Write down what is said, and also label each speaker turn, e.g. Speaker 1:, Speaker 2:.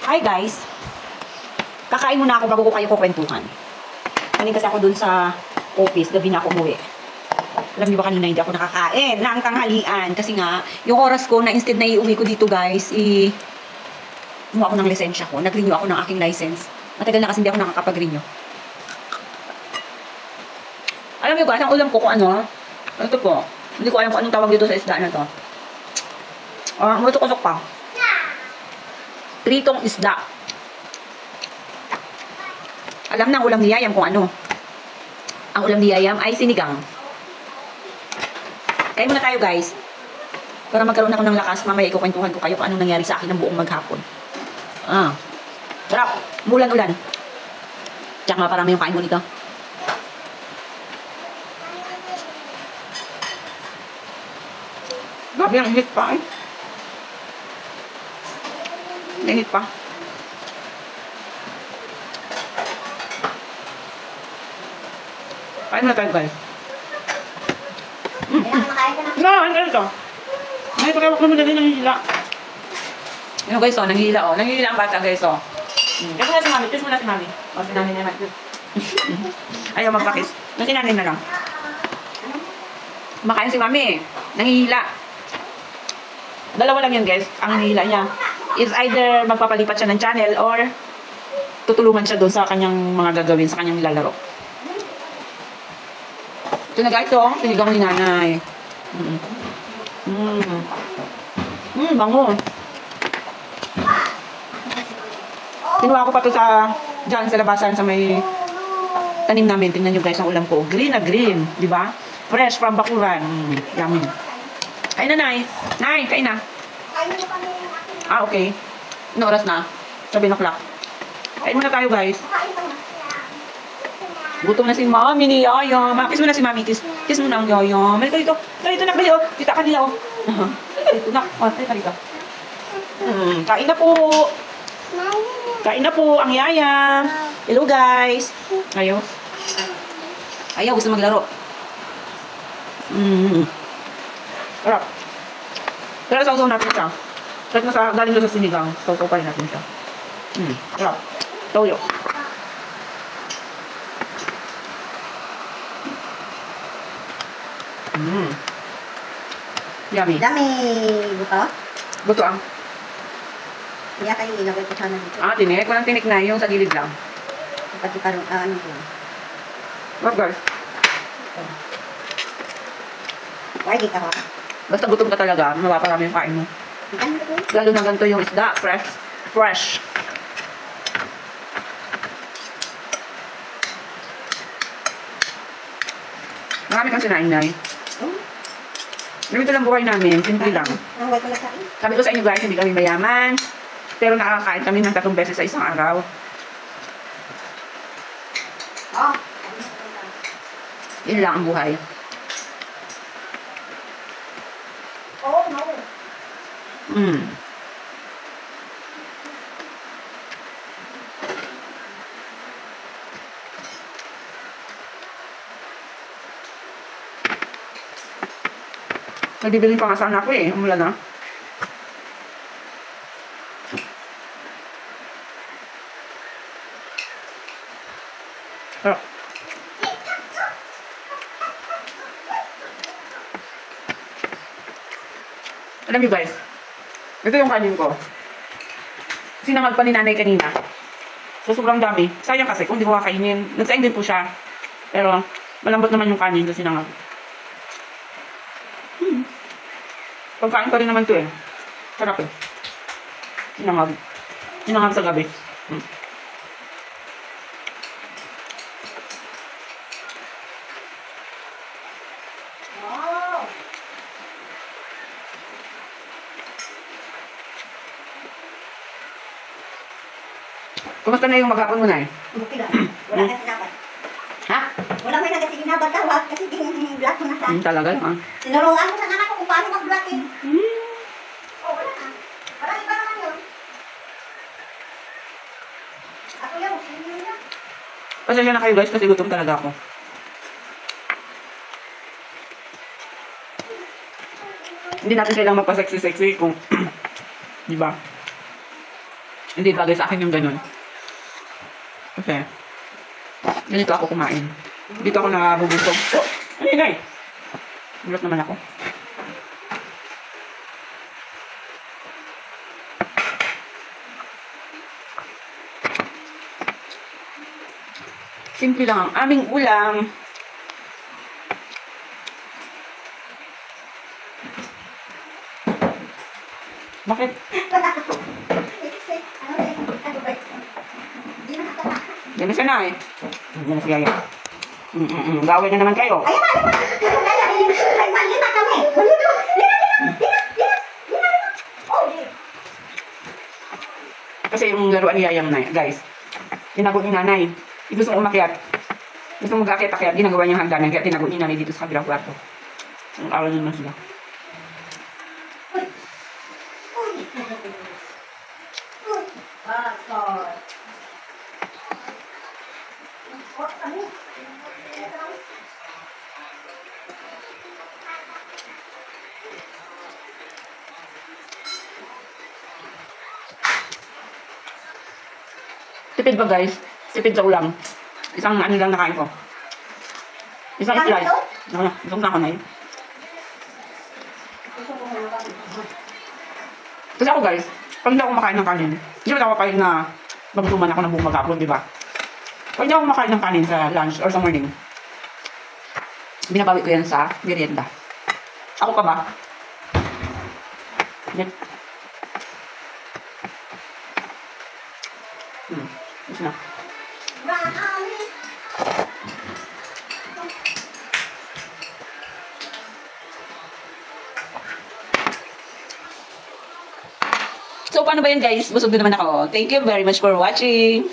Speaker 1: Hi guys! Kakain muna ako bago ko kayo kukwentuhan. Kanina kasi ako dun sa office, gabi na ako umuwi. Alam niyo ba kanina hindi ako nakakain ng tanghalian kasi nga, yung oras ko na instead na iuwi ko dito guys, kumuha ako ng lisensya ko. Nag-renew ako ng aking license. Matagal na kasi hindi ako nakakapag-renew. Alam niyo guys, ang ulam ko kung ano, ito po. Hindi ko alam kung anong tawag dito sa isda na to. Mutusok pa. Pritong isda. Alam na ang ulam ni Yayam kung ano. Ang ulam ni Yayam ay sinigang. Kain muna tayo guys. Para magkaroon ako ng lakas, mamaya ikukwentuhan ko kayo kung anong nangyari sa akin ng buong maghapon. Sarap. Mulan-ulan. Tsaka parami yung kain mo dito. Grabe ang init pa eh. Init pa. Kain na tayo guys. No, ano ito? Ay, pagkawak naman natin nanghihila. Ano guys, nanghihila oh. Nanghihila ang bata guys oh. Kiss mo na si mami, kiss mo na si mami. O, si nanay naman. Ayaw magpakis. Si nanay na lang. Makain si mami. Nanghihila. Dalawa lang yan guys, ang nanghihila niya. Is either magpapalipat siya ng channel or tutulungan siya doon sa kanyang mga gagawin, sa kanyang nilalaro. Ito na guys, oh. Sinigang ni nanay. Bango. Kinuha ko pa to dyan sa labasan sa may tanim namin. Tingnan nyo guys ang ulam ko. Green na green. Diba? Fresh from bakuran. Yummy. Kain na, Nay. Nay, kain na. Okay. Ano oras na? 7 o'clock. Kain muna tayo guys. Gutom na si Mami ni Yaya. Kiss mo na si Mami. Kiss mo na ang Yaya. Malika dito. Dito na. Dali oh. Kita ka nila oh. Dito na. Malika dito. Kain na po. Kain na po ang Yaya. Hello guys. Ayaw. Ayaw. Gusto maglaro. Sarap. Pero sausaw natin siya. Kahit nasa galing doon sa sinigang, sausaw pa rin natin siya. Sarap. Toyo. Yummy.
Speaker 2: Dami buto?
Speaker 1: Buto ang.
Speaker 2: Kaya kayo ilagay ko sana dito.
Speaker 1: Tinik. Walang tinik na. Yung sa gilid lang.
Speaker 2: Pati parang ano ko.
Speaker 1: What guys?
Speaker 2: Why di ka ha?
Speaker 1: Basta gutom ka talaga, mapaparami yung kain mo. Lalo na ganito yung isda. Fresh. Marami kang sinain na eh. Ganito lang buhay namin, simple lang. Sabi ko sa inyo guys, hindi kami mayaman. Pero nakakain kami ng 3 beses sa isang araw. Yun lang ang buhay. Nagbibilin pa nga sana ako eh. Umulan na. Alam niyo guys, ito yung kanin ko. Sinangag pa ni nanay kanina. So sobrang dami. Sayang kasi kung hindi ko kakainin. Nagsaing din po siya. Pero malambot naman yung kanin kasi sinangag. Pagkain pa rin naman to eh. Sarap eh. Sinangag. Sinangag sa gabi. Kumusta na yung maghapon mo na eh?
Speaker 2: Wala kasi dapat.
Speaker 1: Ha?
Speaker 2: Wala may nagasiginabag tawag kasi gini-block mo na sa.
Speaker 1: Talaga ha?
Speaker 2: Sinuruan ko sa anak ko kung paano mag-block eh. Wala na. Wala iba naman yun. Ako yun.
Speaker 1: Pasensya na kayo guys kasi gutom talaga ako. Hindi natin kailangang magpa-sexy-sexy kung, di ba? Hindi bagay sa akin yung ganun. Kasi, ganito ako kumain. Dito ako nabubusog. Oh, ano yun, ay? Gulat naman ako. Simple lang ang aming ulam. Bakit? Yan na siya na eh. Yan na siya yan. Gawin na naman kayo.
Speaker 2: Ayan na, ay, mali na kami. Mali na.
Speaker 1: Kasi yung laruan ni Yayang na, guys, tinago ni nanay. Gusto mong umakyat. Gusto mong mag-akyat-akyat. Ginagawa niyang hagdanan. Kaya tinago ni nanay dito sa kabilang kwarto. Ang awal naman sila. Tipid ba guys? Tipid sa ulam. Isang ano lang nakain ko. Isang slice. Isang na ako na yun. Kasi ako guys, pag hindi ako kumakain ng kanin, hindi mo ako kahit na magduman ako ng buong maghapon, di ba? Pag hindi ako kumakain ng kanin sa lunch or sa morning, binabawi ko yan sa merienda. Ako pa ba? Net. Ito na. So, paano ba yan guys? Busog na naman ako. Thank you very much for watching.